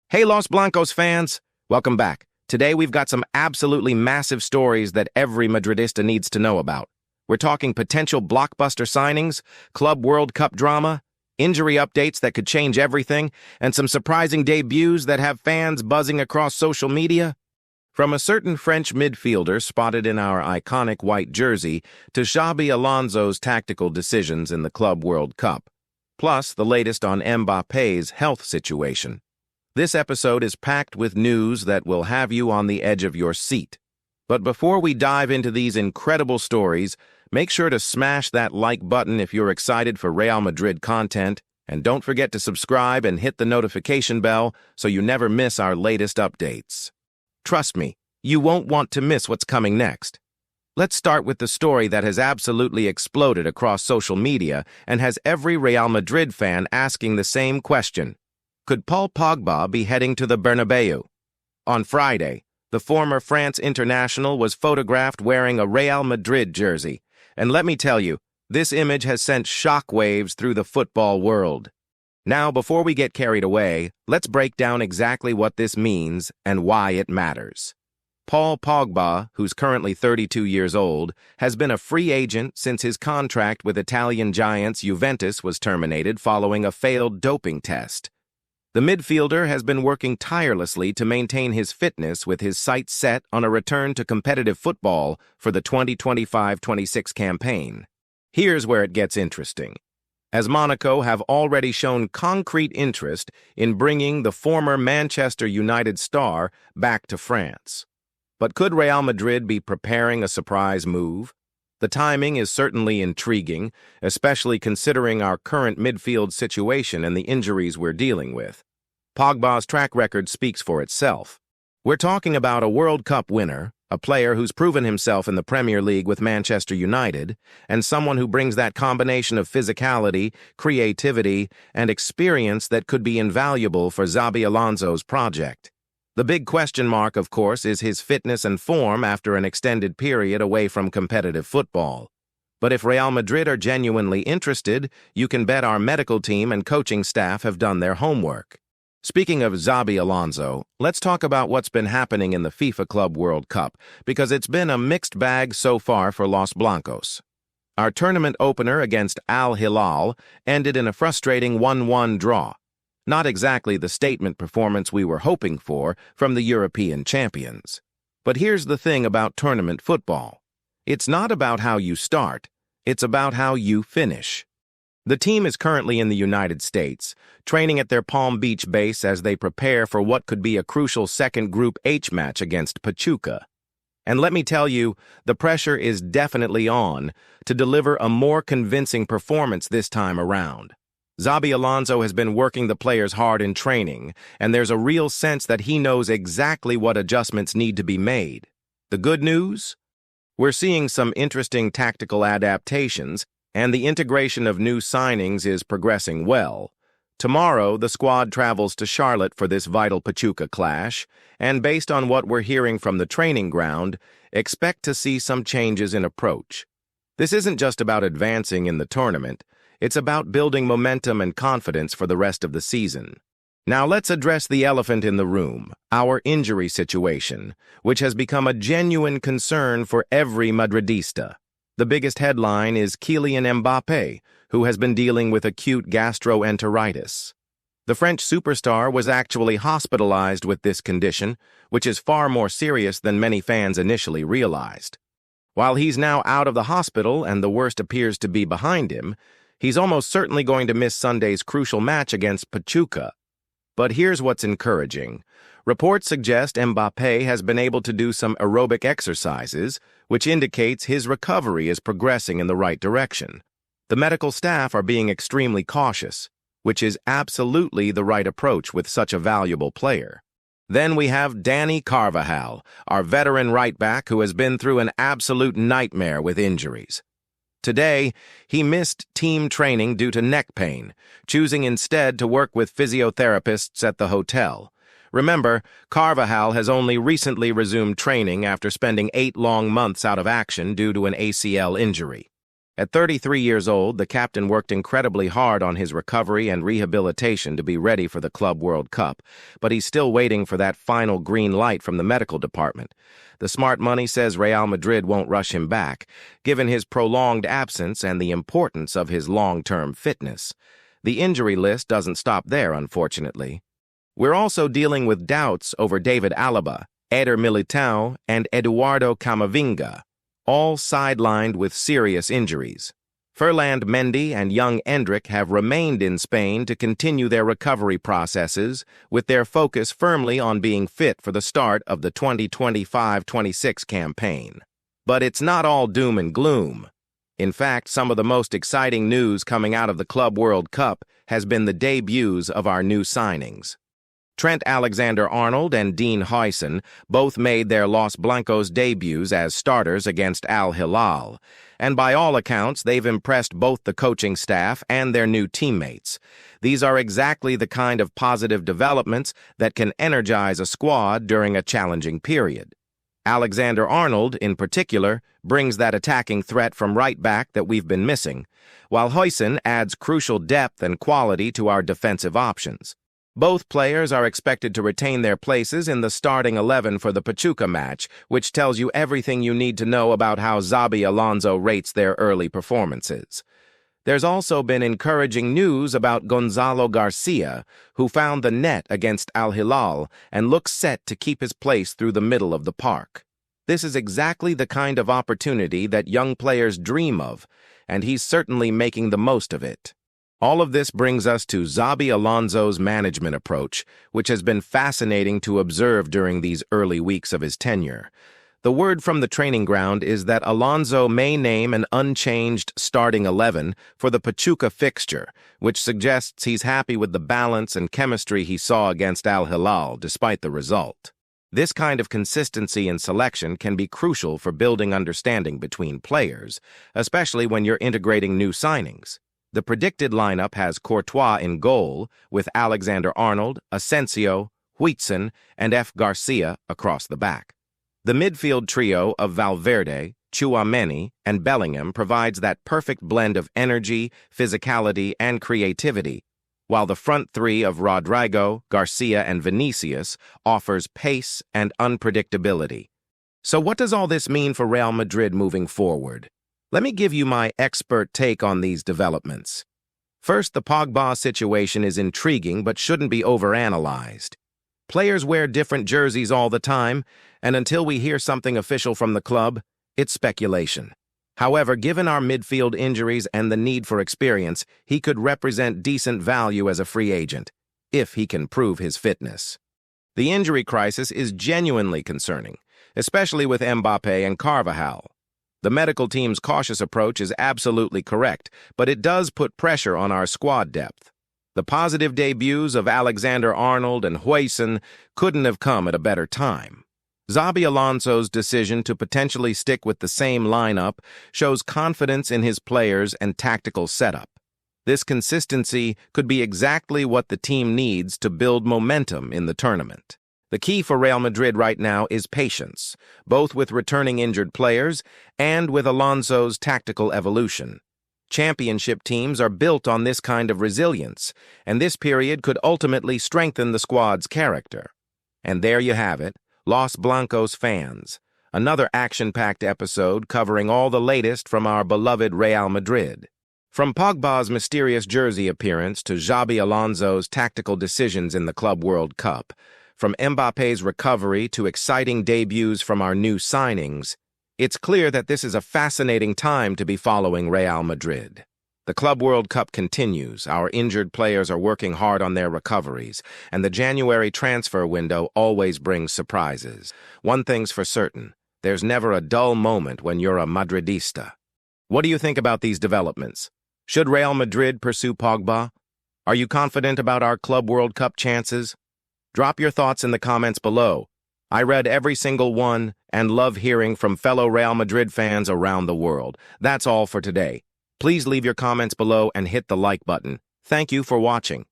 Hey, Los Blancos fans! Welcome back. Today we've got some absolutely massive stories that every Madridista needs to know about. We're talking potential blockbuster signings, Club World Cup drama, injury updates that could change everything, and some surprising debuts that have fans buzzing across social media. From a certain French midfielder spotted in our iconic white jersey to Xabi Alonso's tactical decisions in the Club World Cup, plus the latest on Mbappé's health situation. This episode is packed with news that will have you on the edge of your seat. But before we dive into these incredible stories, make sure to smash that like button if you're excited for Real Madrid content, and don't forget to subscribe and hit the notification bell so you never miss our latest updates. Trust me, you won't want to miss what's coming next. Let's start with the story that has absolutely exploded across social media and has every Real Madrid fan asking the same question. Could Paul Pogba be heading to the Bernabeu? On Friday, the former France international was photographed wearing a Real Madrid jersey, and let me tell you, this image has sent shockwaves through the football world. Now, before we get carried away, let's break down exactly what this means and why it matters. Paul Pogba, who's currently 32 years old, has been a free agent since his contract with Italian giants Juventus was terminated following a failed doping test. The midfielder has been working tirelessly to maintain his fitness with his sights set on a return to competitive football for the 2025-26 campaign. Here's where it gets interesting, as Monaco have already shown concrete interest in bringing the former Manchester United star back to France. But could Real Madrid be preparing a surprise move? The timing is certainly intriguing, especially considering our current midfield situation and the injuries we're dealing with. Pogba's track record speaks for itself. We're talking about a World Cup winner, a player who's proven himself in the Premier League with Manchester United, and someone who brings that combination of physicality, creativity, and experience that could be invaluable for Xabi Alonso's project. The big question mark, of course, is his fitness and form after an extended period away from competitive football. But if Real Madrid are genuinely interested, you can bet our medical team and coaching staff have done their homework. Speaking of Xabi Alonso, let's talk about what's been happening in the FIFA Club World Cup, because it's been a mixed bag so far for Los Blancos. Our tournament opener against Al Hilal ended in a frustrating 1-1 draw. Not exactly the statement performance we were hoping for from the European champions. But here's the thing about tournament football. It's not about how you start, it's about how you finish. The team is currently in the United States, training at their Palm Beach base as they prepare for what could be a crucial second Group H match against Pachuca. And let me tell you, the pressure is definitely on to deliver a more convincing performance this time around. Xabi Alonso has been working the players hard in training, and there's a real sense that he knows exactly what adjustments need to be made. The good news? We're seeing some interesting tactical adaptations, and the integration of new signings is progressing well. Tomorrow, the squad travels to Charlotte for this vital Pachuca clash, and based on what we're hearing from the training ground, expect to see some changes in approach. This isn't just about advancing in the tournament, it's about building momentum and confidence for the rest of the season. Now let's address the elephant in the room, our injury situation, which has become a genuine concern for every Madridista. The biggest headline is Kylian Mbappé, who has been dealing with acute gastroenteritis. The French superstar was actually hospitalized with this condition, which is far more serious than many fans initially realized. While he's now out of the hospital and the worst appears to be behind him, he's almost certainly going to miss Sunday's crucial match against Pachuca. But here's what's encouraging. Reports suggest Mbappé has been able to do some aerobic exercises, which indicates his recovery is progressing in the right direction. The medical staff are being extremely cautious, which is absolutely the right approach with such a valuable player. Then we have Dani Carvajal, our veteran right-back who has been through an absolute nightmare with injuries. Today, he missed team training due to neck pain, choosing instead to work with physiotherapists at the hotel. Remember, Carvajal has only recently resumed training after spending 8 long months out of action due to an ACL injury. At 33 years old, the captain worked incredibly hard on his recovery and rehabilitation to be ready for the Club World Cup, but he's still waiting for that final green light from the medical department. The smart money says Real Madrid won't rush him back, given his prolonged absence and the importance of his long-term fitness. The injury list doesn't stop there, unfortunately. We're also dealing with doubts over David Alaba, Eder Militão, and Eduardo Camavinga, all sidelined with serious injuries. Ferland Mendy and young Endrick have remained in Spain to continue their recovery processes, with their focus firmly on being fit for the start of the 2025-26 campaign. But it's not all doom and gloom. In fact, some of the most exciting news coming out of the Club World Cup has been the debuts of our new signings. Trent Alexander-Arnold and Dean Huijsen both made their Los Blancos debuts as starters against Al Hilal, and by all accounts, they've impressed both the coaching staff and their new teammates. These are exactly the kind of positive developments that can energize a squad during a challenging period. Alexander-Arnold, in particular, brings that attacking threat from right back that we've been missing, while Huijsen adds crucial depth and quality to our defensive options. Both players are expected to retain their places in the starting 11 for the Pachuca match, which tells you everything you need to know about how Xabi Alonso rates their early performances. There's also been encouraging news about Gonzalo Garcia, who found the net against Al Hilal and looks set to keep his place through the middle of the park. This is exactly the kind of opportunity that young players dream of, and he's certainly making the most of it. All of this brings us to Xabi Alonso's management approach, which has been fascinating to observe during these early weeks of his tenure. The word from the training ground is that Alonso may name an unchanged starting 11 for the Pachuca fixture, which suggests he's happy with the balance and chemistry he saw against Al Hilal, despite the result. This kind of consistency in selection can be crucial for building understanding between players, especially when you're integrating new signings. The predicted lineup has Courtois in goal, with Alexander-Arnold, Asensio, Huijsen, and F. Garcia across the back. The midfield trio of Valverde, Tchouaméni, and Bellingham provides that perfect blend of energy, physicality, and creativity, while the front three of Rodrigo, Garcia, and Vinicius offers pace and unpredictability. So what does all this mean for Real Madrid moving forward? Let me give you my expert take on these developments. First, the Pogba situation is intriguing but shouldn't be overanalyzed. Players wear different jerseys all the time, and until we hear something official from the club, it's speculation. However, given our midfield injuries and the need for experience, he could represent decent value as a free agent, if he can prove his fitness. The injury crisis is genuinely concerning, especially with Mbappé and Carvajal. The medical team's cautious approach is absolutely correct, but it does put pressure on our squad depth. The positive debuts of Alexander-Arnold and Huijsen couldn't have come at a better time. Xabi Alonso's decision to potentially stick with the same lineup shows confidence in his players and tactical setup. This consistency could be exactly what the team needs to build momentum in the tournament. The key for Real Madrid right now is patience, both with returning injured players and with Alonso's tactical evolution. Championship teams are built on this kind of resilience, and this period could ultimately strengthen the squad's character. And there you have it, Los Blancos fans. Another action-packed episode covering all the latest from our beloved Real Madrid. From Pogba's mysterious jersey appearance to Xabi Alonso's tactical decisions in the Club World Cup, from Mbappé's recovery to exciting debuts from our new signings, it's clear that this is a fascinating time to be following Real Madrid. The Club World Cup continues, our injured players are working hard on their recoveries, and the January transfer window always brings surprises. One thing's for certain, there's never a dull moment when you're a Madridista. What do you think about these developments? Should Real Madrid pursue Pogba? Are you confident about our Club World Cup chances? Drop your thoughts in the comments below. I read every single one and love hearing from fellow Real Madrid fans around the world. That's all for today. Please leave your comments below and hit the like button. Thank you for watching.